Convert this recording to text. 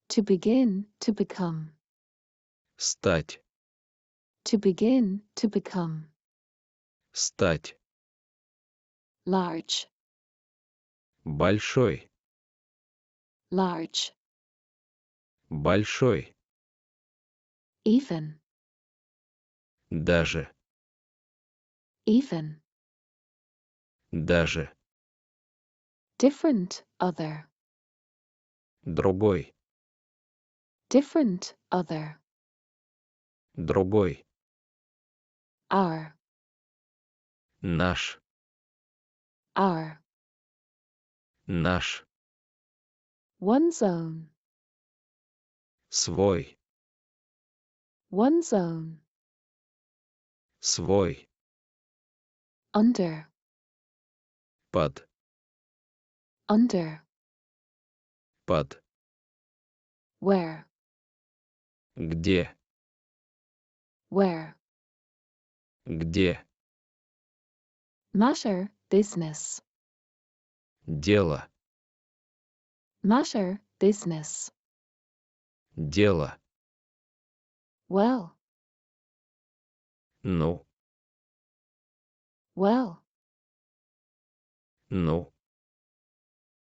To begin, to become. Стать. To begin, to become. Стать. Large, Большой. large. Большой. Even, Даже. even. Даже. Different, other. Другой. Different, other. Другой. Our, Наш. our. Наш. One's own, Свой. one's own. Свой. Under, Под. under. Под. Where, Где. where. Где. Matter, business. Дело. Matter, business. Дело. Well, Ну. well. Ну.